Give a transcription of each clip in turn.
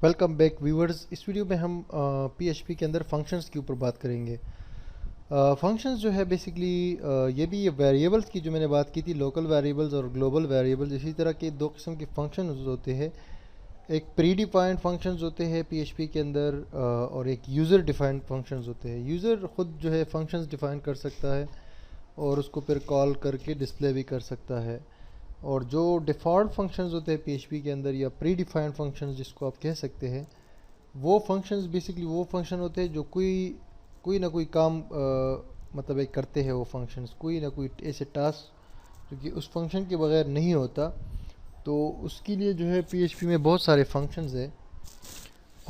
Welcome back viewers. इस video में हम PHP के अंदर फंक्शंस के ऊपर बात करेंगे। फंक्शंस जो है बेसिकली ये वेरिएबल्स की जो मैंने बात की थी, लोकल वेरिएबल्स और ग्लोबल वेरिएबल्स, इसी तरह के दो किस्म के फंक्शंस होते हैं। एक प्री डिफाइंड फंक्शंस होते हैं PHP के अंदर और एक यूज़र डिफाइंड फंक्शंस होते हैं। यूज़र ख़ुद जो है फंक्शंस डिफाइन कर सकता है और उसको फिर कॉल करके डिस्प्ले भी कर सकता है। और जो डिफ़ॉल्ट फंक्शंस होते हैं PHP के अंदर या प्री डिफाइंड फंक्शंस जिसको आप कह सकते हैं, वो फंक्शंस बेसिकली वो फंक्शन होते हैं जो कोई कोई ना कोई काम मतलब एक करते हैं। वो फंक्शंस कोई ना कोई ऐसे टास्क जो कि उस फंक्शन के बगैर नहीं होता, तो उसके लिए जो है PHP में बहुत सारे फंक्शंस हैं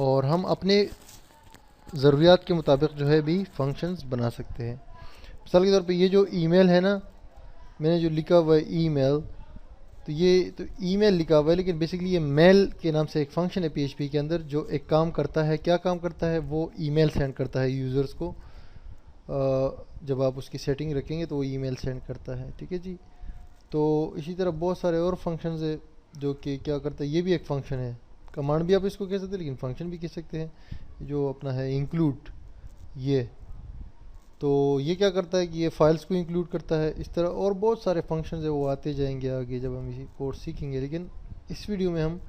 और हम अपने ज़रूरियात के मुताबिक जो है भी फंक्शंस बना सकते हैं। मिसाल के तौर पे ये जो ईमेल है ना, मैंने जो लिखा हुआ है ईमेल, तो ये तो ईमेल लिखा हुआ है, लेकिन बेसिकली ये मेल के नाम से एक फ़ंक्शन है PHP के अंदर जो एक काम करता है। क्या काम करता है? वो ईमेल सेंड करता है यूज़र्स को। जब आप उसकी सेटिंग रखेंगे तो वो ईमेल सेंड करता है। ठीक है जी। तो इसी तरह बहुत सारे और फंक्शंस है जो कि क्या करता है। ये भी एक फ़ंक्शन है, कमांड भी आप इसको कह सकते हैं लेकिन फ़ंक्शन भी कह सकते हैं। जो अपना है इंक्लूड, ये तो ये क्या करता है कि ये फाइल्स को इंक्लूड करता है। इस तरह और बहुत सारे फंक्शंस है, वो आते जाएंगे आगे जब हम इसी कोर्स सीखेंगे। लेकिन इस वीडियो में हम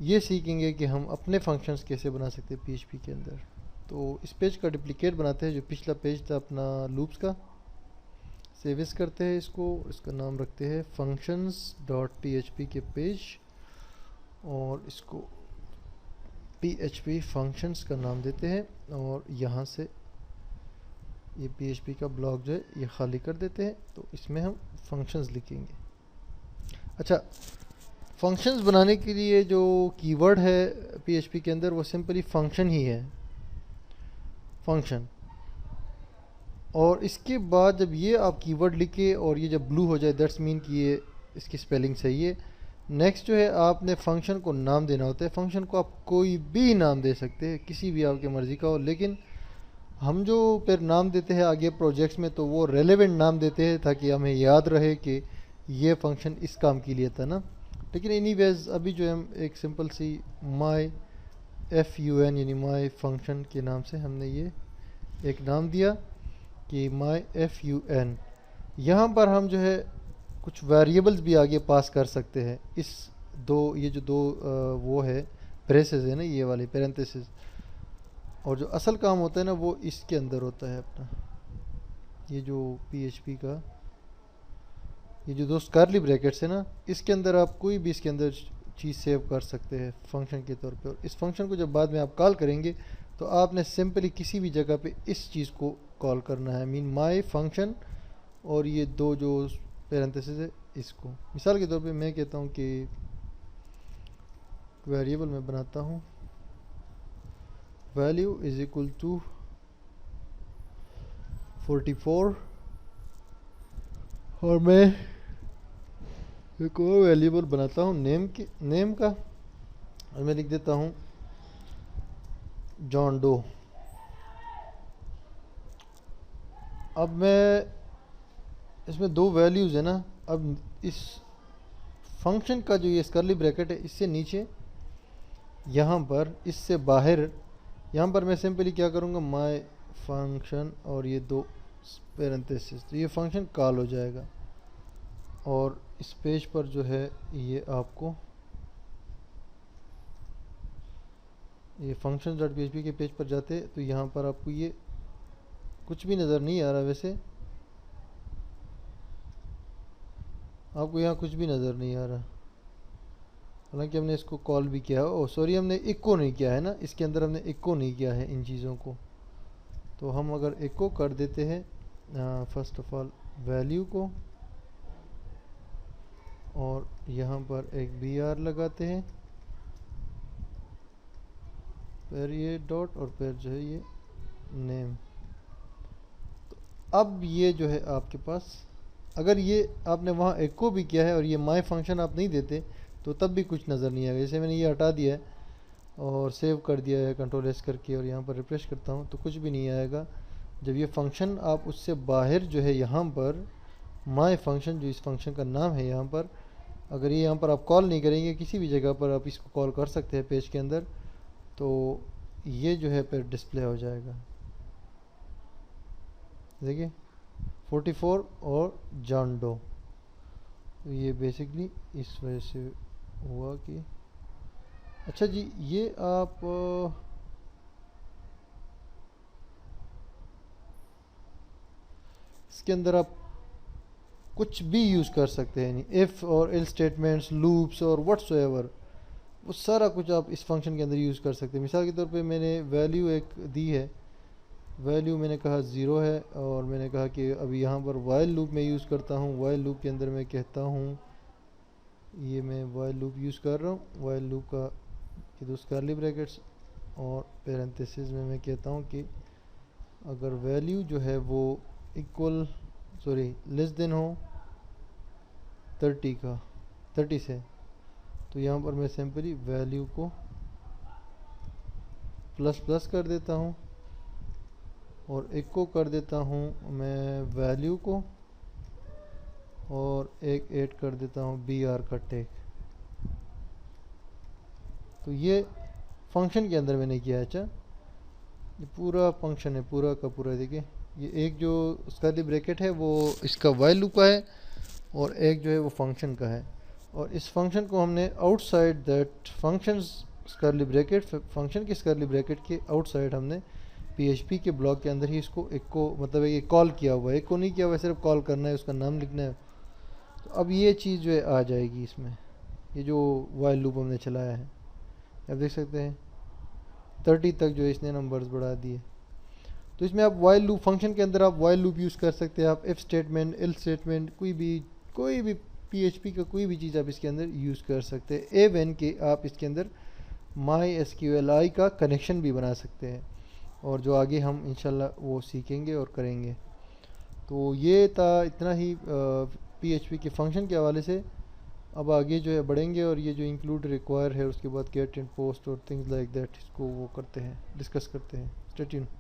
ये सीखेंगे कि हम अपने फंक्शंस कैसे बना सकते हैं PHP के अंदर। तो इस पेज का डुप्लिकेट बनाते हैं, जो पिछला पेज था अपना लूप्स का। सेविस करते हैं इसको, इसका नाम रखते हैं functions.php के पेज, और इसको PHP फंक्शंस का नाम देते हैं। और यहाँ से ये PHP का ब्लॉक जो है ये खाली कर देते हैं, तो इसमें हम फंक्शंस लिखेंगे। अच्छा, फंक्शंस बनाने के लिए जो कीवर्ड है PHP के अंदर वो सिंपली फंक्शन ही है, फंक्शन। और इसके बाद जब ये आप कीवर्ड लिखे और ये जब ब्लू हो जाए, दैट्स मीन कि ये इसकी स्पेलिंग सही है। नेक्स्ट जो है आपने फंक्शन को नाम देना होता है। फंक्शन को आप कोई भी नाम दे सकते हैं, किसी भी आपके मर्ज़ी का हो, लेकिन हम जो फिर नाम देते हैं आगे प्रोजेक्ट्स में तो वो रेलेवेंट नाम देते हैं ताकि हमें याद रहे कि ये फंक्शन इस काम के लिए था ना। लेकिन एनीवेज अभी जो हम एक सिंपल सी माई fun यानी माई फंक्शन के नाम से हमने ये एक नाम दिया कि माई fun। यहाँ पर हम जो है कुछ वेरिएबल्स भी आगे पास कर सकते हैं। ये जो दो वो है ब्रेसेस है ना, ये वाले पेरेंथेसिस, और जो असल काम होता है ना वो इसके अंदर होता है अपना। ये जो PHP का ये जो दो कर्ली ब्रैकेट्स है ना, इसके अंदर आप कोई भी इसके अंदर चीज़ सेव कर सकते हैं फंक्शन के तौर पे। और इस फंक्शन को जब बाद में आप कॉल करेंगे तो आपने सिंपली किसी भी जगह पे इस चीज़ को कॉल करना है, मीन माई फंक्शन, और ये दो जो पैरेंथेसिस है इसको। मिसाल के तौर पे मैं कहता हूँ कि वेरिएबल में बनाता हूँ वैल्यू इज इक्वल टू 44, और मैं एक और वेरिएबल बनाता हूँ नेम का, और मैं लिख देता हूँ जॉन डो। अब मैं इसमें दो वैल्यूज़ है ना, अब इस फंक्शन का जो ये कर्ली ब्रैकेट है इससे नीचे, यहाँ पर इससे बाहर, यहाँ पर मैं सिंपली क्या करूँगा, माय फंक्शन और ये दो पैरेंथेसिस, तो ये फंक्शन कॉल हो जाएगा। और इस पेज पर जो है ये आपको ये functions.php के पेज पर जाते तो यहाँ पर आपको ये कुछ भी नज़र नहीं आ रहा। वैसे आपको यहाँ कुछ भी नज़र नहीं आ रहा, हालांकि हमने इसको कॉल भी किया है। ओ सॉरी, हमने इको नहीं किया है ना, इसके अंदर हमने इको नहीं किया है इन चीज़ों को। तो हम अगर इको कर देते हैं फर्स्ट ऑफ ऑल वैल्यू को, और यहाँ पर एक BR लगाते हैं, फिर ये डॉट, और फिर जो है ये नेम। तो अब ये जो है आपके पास, अगर ये आपने वहाँ इको भी किया है और ये माई फंक्शन आप नहीं देते तो तब भी कुछ नज़र नहीं आएगा। जैसे मैंने ये हटा दिया है और सेव कर दिया है Ctrl+S करके, और यहाँ पर रिफ्रेश करता हूँ तो कुछ भी नहीं आएगा। जब ये फंक्शन आप उससे बाहर जो है यहाँ पर माई फंक्शन, जो इस फंक्शन का नाम है यहाँ पर, अगर ये यहाँ पर आप कॉल नहीं करेंगे, किसी भी जगह पर आप इसको कॉल कर सकते हैं पेज के अंदर, तो ये जो है फिर डिस्प्ले हो जाएगा। देखिए 44 और जॉन डो, तो ये बेसिकली इस वजह से हुआ कि अच्छा जी ये आप इसके अंदर आप कुछ भी यूज़ कर सकते हैं, नहीं इफ़ और एल स्टेटमेंट्स, लूप्स और व्हाट्सएवर, वो सारा कुछ आप इस फंक्शन के अंदर यूज़ कर सकते हैं। मिसाल के तौर पे मैंने वैल्यू एक दी है, वैल्यू मैंने कहा 0 है, और मैंने कहा कि अभी यहाँ पर वाइल लूप में यूज़ करता हूँ। वाइल लूप के अंदर मैं कहता हूँ, ये मैं वाइल लूप यूज़ कर रहा हूँ, वाइल लूप का ये दो कर्ली ब्रैकेट्स और पैरेंथेसिस में मैं कहता हूँ कि अगर वैल्यू जो है वो इक्वल लेस देन हो 30 से, तो यहाँ पर मैं सिंपली वैल्यू को प्लस प्लस कर देता हूँ और एक को कर देता हूँ मैं वैल्यू को, और एक ऐड कर देता हूँ BR का टैग। तो ये फंक्शन के अंदर मैंने किया है। अच्छा ये पूरा फंक्शन है, पूरा का पूरा। देखिए ये एक जो कर्ली ब्रैकेट है वो इसका वाइल लूप का है, और एक जो है वो फंक्शन का है, और इस फंक्शन को हमने outside that function curly bracket, function के कर्ली ब्रैकेट के आउटसाइड हमने PHP के ब्लॉक के अंदर ही इसको एक को मतलब ये कॉल किया हुआ है, एक को नहीं किया हुआ, सिर्फ कॉल करना है, उसका नाम लिखना है। तो अब ये चीज़ जो है आ जाएगी इसमें, ये जो वाइल लूप हमने चलाया है, आप देख सकते हैं 30 तक जो है इसने नंबर्स बढ़ा दिए। तो इसमें आप वाइल लूप फंक्शन के अंदर आप वाइल लूप यूज़ कर सकते हैं, आप इफ स्टेटमेंट, एल स्टेटमेंट, कोई भी PHP का कोई भी चीज़ आप इसके अंदर यूज़ कर सकते हैं। एवन के आप इसके अंदर MySQLi का कनेक्शन भी बना सकते हैं, और जो आगे हम इंशाल्लाह वो सीखेंगे और करेंगे। तो ये था इतना ही PHP के फंक्शन के हवाले से। अब आगे जो है बढ़ेंगे, और ये जो इंक्लूड रिक्वायर है उसके बाद गेट एंड पोस्ट और थिंग्स लाइक दैट, इसको वो करते हैं, डिस्कस करते हैं। Stay tuned.